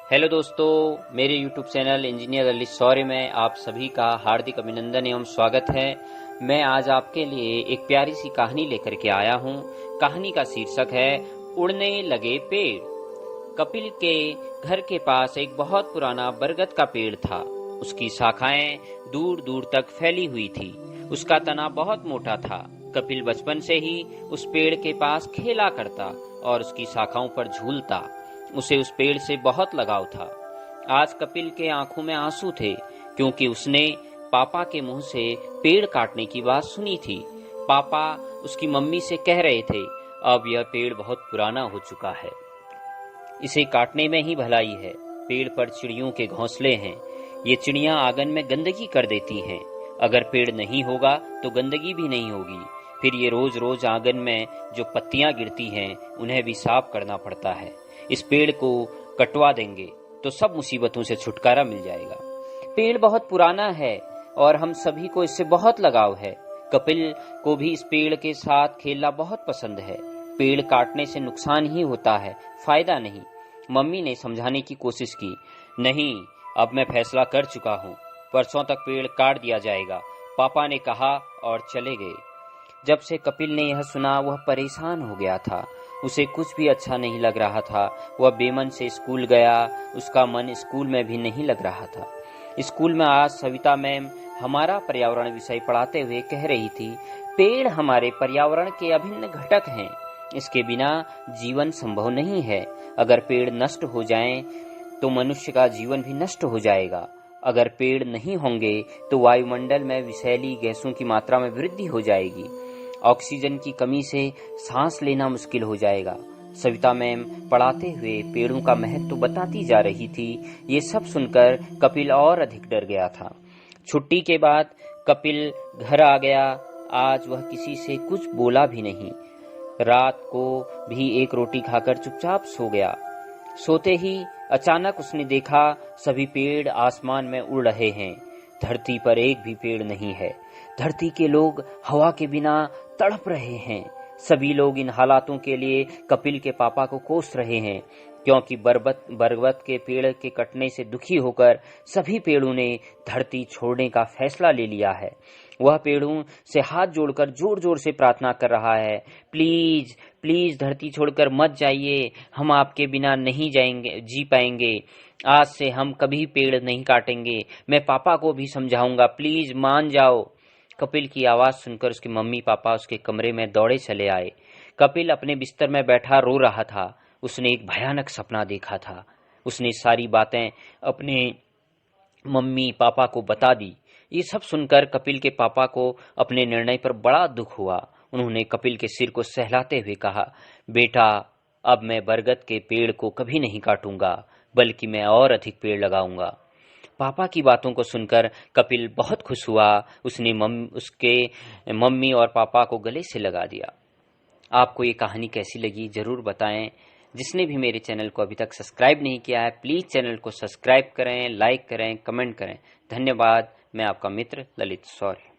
Hello दोस्तों, मेरे YouTube channel engineer Lalit शौर्य में आप सभी का हार्दिक अभिनंदन एवं स्वागत है। मैं आज आपके लिए एक प्यारी सी कहानी लेकर के आया हूँ। कहानी का शीर्षक है उड़ने लगे पेड़। कपिल के घर के पास एक बहुत पुराना बरगद का पेड़ था। उसकी शाखाएं दूर दूर तक फैली हुई थी। उसका तना बहुत मोटा था। कपिल बचपन से ही उस पेड़ के पास खेला करता और उसकी शाखाओं पर झूलता। उसे उस पेड़ से बहुत लगाव था। आज कपिल के आंखों में आंसू थे, क्योंकि उसने पापा के मुंह से पेड़ काटने की बात सुनी थी। पापा उसकी मम्मी से कह रहे थे, अब यह पेड़ बहुत पुराना हो चुका है, इसे काटने में ही भलाई है। पेड़ पर चिड़ियों के घोंसले हैं, ये चिड़ियां आंगन में गंदगी कर देती हैं। अगर पेड़ नहीं होगा तो गंदगी भी नहीं होगी। फिर ये रोज रोज आंगन में जो पत्तियां गिरती हैं उन्हें भी साफ करना पड़ता है। इस पेड़ को कटवा देंगे तो सब मुसीबतों से छुटकारा मिल जाएगा। पेड़ बहुत पुराना है और हम सभी को इससे बहुत लगाव है। कपिल को भी इस पेड़ के साथ खेलना बहुत पसंद है। पेड़ काटने से नुकसान ही होता है, फायदा नहीं। मम्मी ने समझाने की कोशिश की, नहीं, अब मैं फैसला कर चुका हूँ, परसों तक पेड़ काट दिया जाएगा, पापा ने कहा और चले गए। जब से कपिल ने यह सुना वह परेशान हो गया था। उसे कुछ भी अच्छा नहीं लग रहा था। वह बेमन से स्कूल गया। उसका मन स्कूल में भी नहीं लग रहा था। स्कूल में आज सविता मैम हमारा पर्यावरण विषय पढ़ाते हुए कह रही थी, पेड़ हमारे पर्यावरण के अभिन्न घटक हैं, इसके बिना जीवन संभव नहीं है। अगर पेड़ नष्ट हो जाएं तो मनुष्य का जीवन भी नष्ट हो जाएगा। अगर पेड़ नहीं होंगे तो वायुमंडल में विषैली गैसों की मात्रा में वृद्धि हो जाएगी। ऑक्सीजन की कमी से सांस लेना मुश्किल हो जाएगा। सविता मैम पढ़ाते हुए पेड़ों का महत्व बताती जा रही थी। ये सब सुनकर कपिल और अधिक डर गया था। छुट्टी के बाद कपिल घर आ गया। आज वह किसी से कुछ बोला भी नहीं। रात को भी एक रोटी खाकर चुपचाप सो गया। सोते ही अचानक उसने देखा सभी पेड़ आसमान में उड़ रहे हैं। धरती पर एक भी पेड़ नहीं है। धरती के लोग हवा के बिना तड़प रहे हैं। सभी लोग इन हालातों के लिए कपिल के पापा को कोस रहे हैं, क्योंकि बरगद के पेड़ के कटने से दुखी होकर सभी पेड़ों ने धरती छोड़ने का फैसला ले लिया है। वह पेड़ों से हाथ जोड़कर जोर जोर से प्रार्थना कर रहा है, प्लीज प्लीज धरती छोड़कर मत जाइए, हम आपके बिना नहीं जी पाएंगे। आज से हम कभी पेड़ नहीं काटेंगे। मैं पापा को भी समझाऊंगा, प्लीज मान जाओ। कपिल की आवाज सुनकर उसके मम्मी पापा उसके कमरे में दौड़े चले आए। कपिल अपने बिस्तर में बैठा रो रहा था। उसने एक भयानक सपना देखा था। उसने सारी बातें अपने मम्मी पापा को बता दी। ये सब सुनकर कपिल के पापा को अपने निर्णय पर बड़ा दुख हुआ। उन्होंने कपिल के सिर को सहलाते हुए कहा, बेटा, अब मैं बरगद के पेड़ को कभी नहीं काटूंगा, बल्कि मैं और अधिक पेड़ लगाऊंगा। पापा की बातों को सुनकर कपिल बहुत खुश हुआ। उसने उसके मम्मी और पापा को गले से लगा दिया। आपको ये कहानी कैसी लगी जरूर बताएं। जिसने भी मेरे चैनल को अभी तक सब्सक्राइब नहीं किया है, प्लीज चैनल को सब्सक्राइब करें, लाइक करें, कमेंट करें। धन्यवाद। मैं आपका मित्र ललित शौर्य।